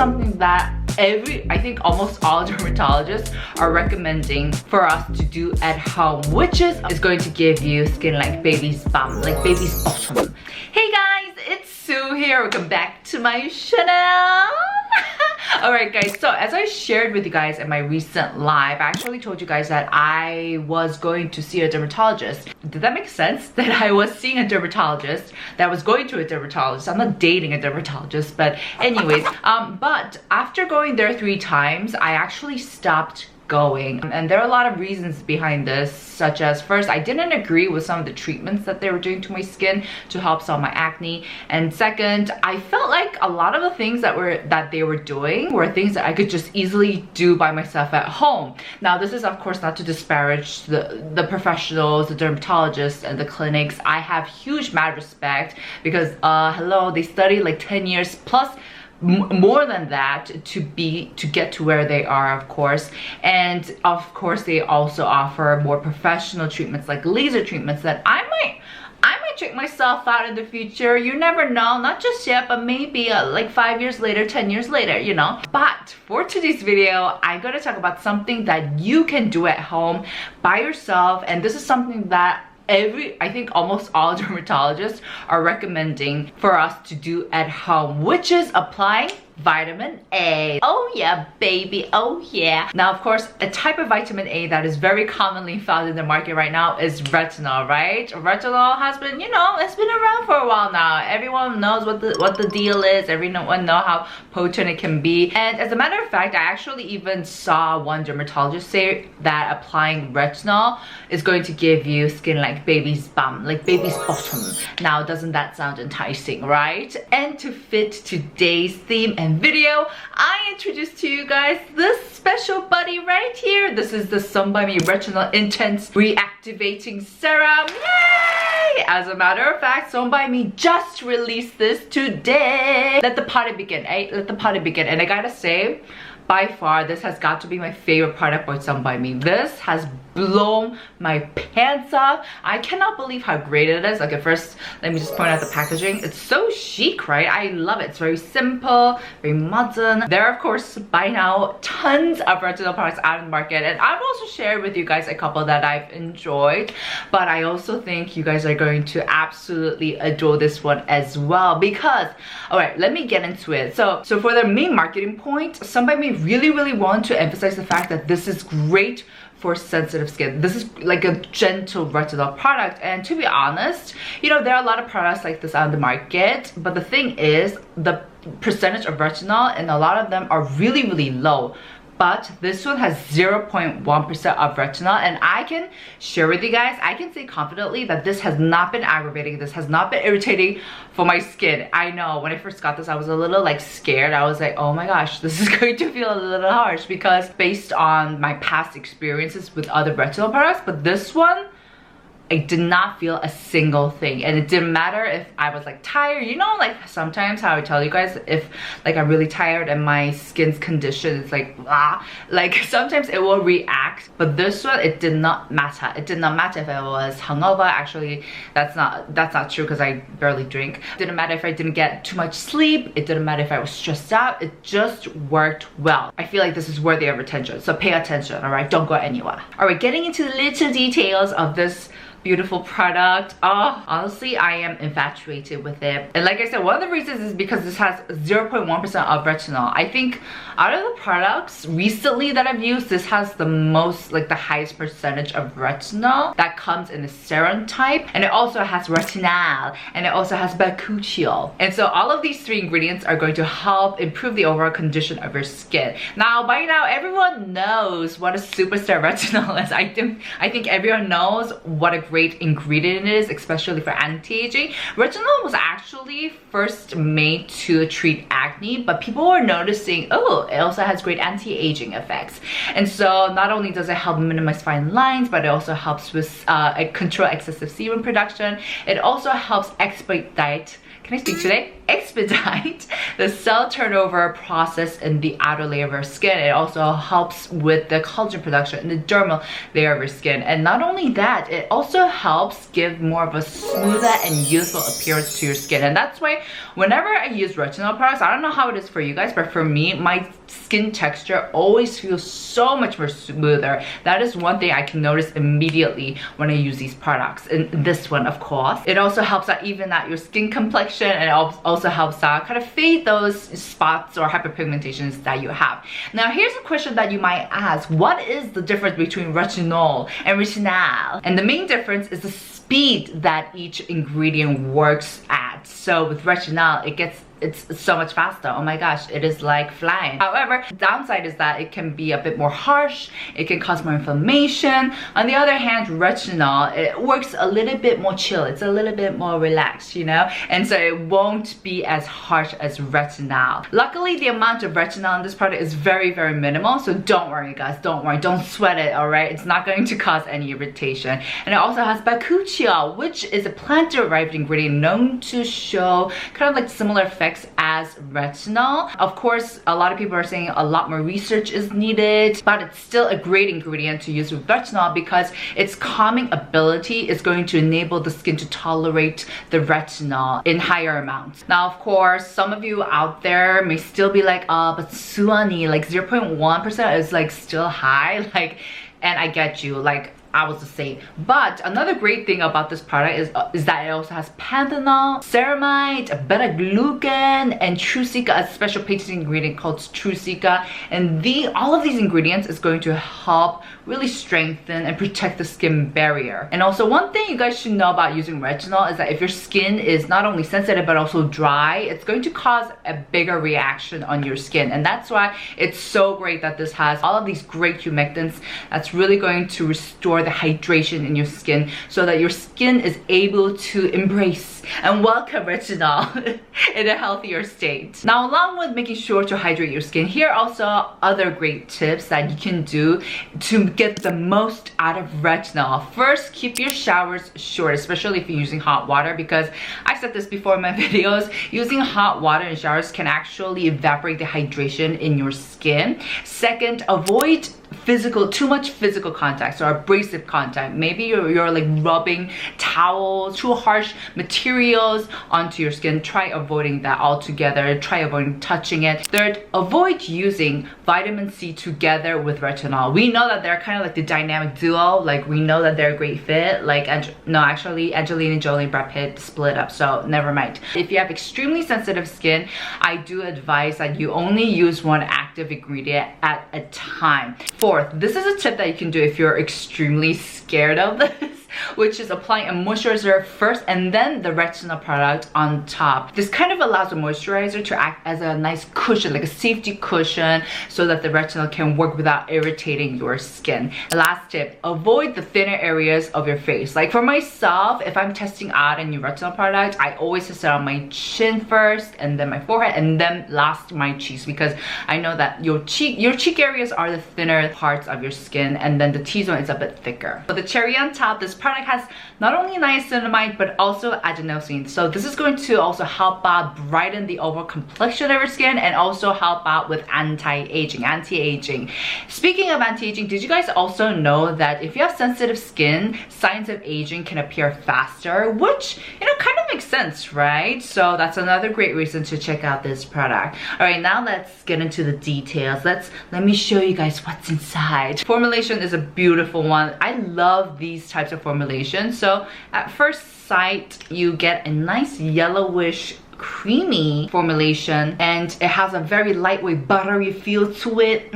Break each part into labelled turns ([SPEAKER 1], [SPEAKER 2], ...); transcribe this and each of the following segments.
[SPEAKER 1] something that I think almost all dermatologists are recommending for us to do at home, which is going to give you skin like baby's bum, like baby's bottom. Hey guys, it's Sue here. Welcome back to my channel. Alright guys, so as I shared with you guys in my recent live, I actually told you guys that I was going to see a dermatologist. Did that make sense? That I was seeing a dermatologist, that I was going to a dermatologist. I'm not dating a dermatologist, but anyways, but after going there 3 times, I actually stopped going, and there are a lot of reasons behind this, such as first, I didn't agree with some of the treatments that they were doing to my skin to help solve my acne, and second, I felt like a lot of the things that they were doing were things that I could just easily do by myself at home. Now this is of course not to disparage the professionals, the dermatologists and the clinics. I have huge mad respect because hello, they studied like 10 years plus more than that to get to where they are, of course. And of course they also offer more professional treatments like laser treatments that I might check myself out in the future. You never know, not just yet, but maybe like 5 years later, 10 years later, you know. But for today's video, I'm gonna talk about something that you can do at home by yourself, and this is something that I think almost all dermatologists are recommending for us to do at home, which is applying vitamin A. Oh yeah, baby, oh yeah. Now of course, a type of vitamin A that is very commonly found in the market right now is retinol, right? Retinol has been, you know, it's been around for a while now. Everyone knows what the deal is. Everyone knows how potent it can be. And as a matter of fact, I actually even saw one dermatologist say that applying retinol is going to give you skin like baby's bum, like baby's bottom. Now doesn't that sound enticing, right? And to fit today's theme and video, I introduced to you guys this special buddy right here. This is the 썸바이미 Retinol Intense Reactivating Serum. Yay! As a matter of fact, 썸바이미 just released this today. Let the party begin, eh? Let the party begin. And I gotta say, by far, this has got to be my favorite product by 썸바이미. This has blown my pants off. I cannot believe how great it is. Okay, first, let me just point out the packaging. It's so chic, right? I love it. It's very simple, very modern. There are, of course, by now, tons of retinol products out in the market. And I've also shared with you guys a couple that I've enjoyed. But I also think you guys are going to absolutely adore this one as well. Because, all right, let me get into it. So for their main marketing point, 썸바이미 really want to emphasize the fact that this is great for sensitive skin. This is like a gentle retinol product, and to be honest, you know, there are a lot of products like this on the market, but the thing is the percentage of retinol in a lot of them are really low. But this one has 0.1% of retinol, and I can share with you guys, I can say confidently that this has not been aggravating, this has not been irritating for my skin. I know when I first got this, I was a little like scared. I was like, oh my gosh, this is going to feel a little harsh, because based on my past experiences with other retinol products, but this one, I did not feel a single thing. And it didn't matter if I was like tired, you know, like sometimes how I tell you guys, if like I'm really tired and my skin's condition is like like sometimes it will react, but this one, it did not matter. It did not matter if I was hungover. Actually, that's not true, because I barely drink. It didn't matter if I didn't get too much sleep. It didn't matter if I was stressed out. It just worked well. I feel like this is worthy of attention, so pay attention. All right, don't go anywhere. All right, getting into the little details of this beautiful product. Oh, honestly, I am infatuated with it. And like I said, one of the reasons is because this has 0.1% of retinol. I think out of the products recently that I've used, this has the most, like the highest percentage of retinol that comes in the serum type. And it also has retinol, and it also has bakuchiol. And so all of these 3 ingredients are going to help improve the overall condition of your skin. Now, by now, everyone knows what a superstar retinol is. I think everyone knows what a great ingredient it is, especially for anti-aging. Retinol was actually first made to treat acne, but people were noticing, oh, it also has great anti-aging effects. And so not only does it help minimize fine lines, but it also helps with control excessive sebum production. It also helps expedite can I speak today? Expedite the cell turnover process in the outer layer of our skin. It also helps with the collagen production in the dermal layer of your skin. And not only that, it also helps give more of a smoother and youthful appearance to your skin. And that's why whenever I use retinol products, I don't know how it is for you guys, but for me, my skin texture always feels so much more smoother. That is one thing I can notice immediately when I use these products. And this one, of course. It also helps out even out your skin complexion, and it also helps out kind of fade those spots or hyperpigmentations that you have. Now, here's a question that you might ask. What is the difference between retinol and retinol? And the main difference is the speed that each ingredient works at. So with retinol, it's so much faster. Oh my gosh, it is like flying. However, the downside is that it can be a bit more harsh. It can cause more inflammation. On the other hand, retinol, it works a little bit more chill. It's a little bit more relaxed, you know? And so it won't be as harsh as retinol. Luckily, the amount of retinol in this product is very, very minimal. So don't worry, guys. Don't worry. Don't sweat it, all right? It's not going to cause any irritation. And it also has bakuchiol, which is a plant-derived ingredient known to show kind of like similar effects as retinol. Of course, a lot of people are saying a lot more research is needed, but it's still a great ingredient to use with retinol because its calming ability is going to enable the skin to tolerate the retinol in higher amounts. Now, of course, some of you out there may still be like, but Suani, like 0.1% is like still high, like, and I get you, like, I was the same. But another great thing about this product is that it also has panthenol, ceramide, beta-glucan, and Trucica, a special patent ingredient called Trucica. And all of these ingredients is going to help really strengthen and protect the skin barrier. And also one thing you guys should know about using retinol is that if your skin is not only sensitive but also dry, it's going to cause a bigger reaction on your skin. And that's why it's so great that this has all of these great humectants that's really going to restore the hydration in your skin so that your skin is able to embrace and welcome retinol in a healthier state. Now, along with making sure to hydrate your skin, here are also other great tips that you can do to get the most out of retinol. First, keep your showers short, especially if you're using hot water, because I said this before in my videos, using hot water in showers can actually evaporate the hydration in your skin. Second, avoid too much physical contact or abrasive contact. Maybe you're like rubbing towels, too harsh materials onto your skin. Try avoiding that altogether. Try avoiding touching it. Third, avoid using vitamin C together with retinol. We know that they're kind of like the dynamic duo. Like, we know that they're a great fit. Like, no, actually Angelina Jolie and Brad Pitt split up, so never mind. If you have extremely sensitive skin, I do advise that you only use one active ingredient at a time. Fourth, this is a tip that you can do if you're extremely scared of this, which is applying a moisturizer first and then the retinol product on top. This kind of allows the moisturizer to act as a nice cushion, like a safety cushion, so that the retinol can work without irritating your skin. The last tip, avoid the thinner areas of your face. Like for myself, if I'm testing out a new retinol product, I always test it on my chin first, and then my forehead, and then last my cheeks, because I know that your cheek areas are the thinner parts of your skin, and then the T-zone is a bit thicker. But the cherry on top, this product has not only niacinamide but also adenosine. So this is going to also help out brighten the overall complexion of your skin and also help out with anti-aging. Speaking of anti-aging, did you guys also know that if you have sensitive skin, signs of aging can appear faster, which, you know, kind of makes sense, right? So that's another great reason to check out this product. All right, now let's get into the details. Let me show you guys what's inside. Formulation is a beautiful one. I love these types of formulations. So at first sight, you get a nice yellowish creamy formulation, and it has a very lightweight buttery feel to it.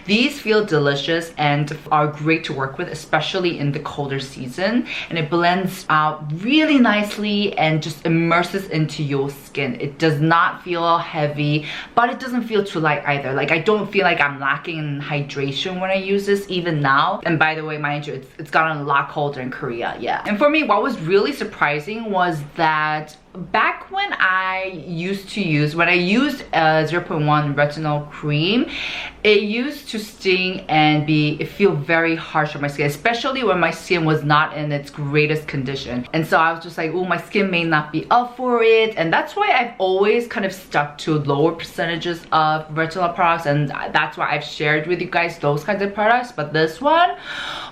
[SPEAKER 1] These feel delicious and are great to work with, especially in the colder season, and it blends out really nicely and just immerses into your skin. It does not feel heavy, but it doesn't feel too light either. Like, I don't feel like I'm lacking in hydration when I use this even now. And by the way, mind you, it's gotten a lot colder in Korea, yeah. And for me, what was really surprising was that back when I I used to use, when I used 0.1 retinol cream, it used to sting and feel very harsh on my skin, especially when my skin was not in its greatest condition. And so I was just like, oh, my skin may not be up for it. And that's why I've always kind of stuck to lower percentages of retinol products, and that's why I've shared with you guys those kinds of products. But this one,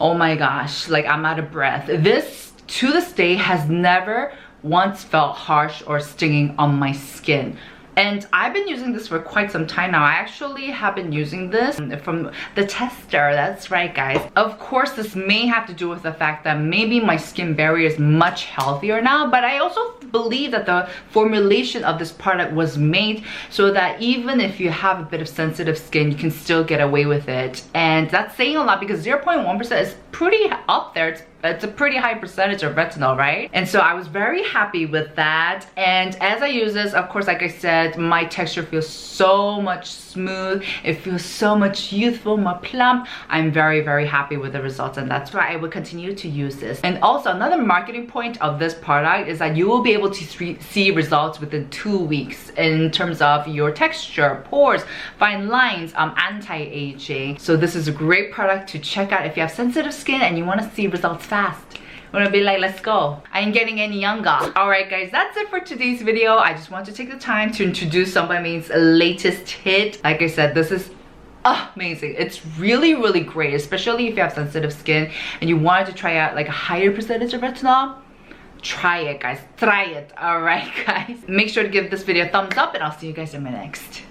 [SPEAKER 1] oh my gosh, like I'm out of breath. This, to this day, has never once felt harsh or stinging on my skin. And I've been using this for quite some time now. I actually have been using this from the tester. That's right, guys. Of course, this may have to do with the fact that maybe my skin barrier is much healthier now, but I also believe that the formulation of this product was made so that even if you have a bit of sensitive skin, you can still get away with it. And that's saying a lot because 0.1% is pretty up there. It's a pretty high percentage of retinol, right? And so I was very happy with that. And as I use this, of course, like I said, my texture feels so much smooth. It feels so much youthful, more plump. I'm very, very happy with the results, and that's why I will continue to use this. And also another marketing point of this product is that you will be able to see results within 2 weeks in terms of your texture, pores, fine lines, anti-aging. So this is a great product to check out if you have sensitive skin and you want to see results fast. I'm gonna be like, let's go. I ain't getting any younger. Alright guys, that's it for today's video. I just want to take the time to introduce 썸바이미's latest hit. Like I said, this is amazing. It's really, really great, especially if you have sensitive skin and you wanted to try out like a higher percentage of retinol. Try it, guys. Try it. Alright guys. Make sure to give this video a thumbs up, and I'll see you guys in my next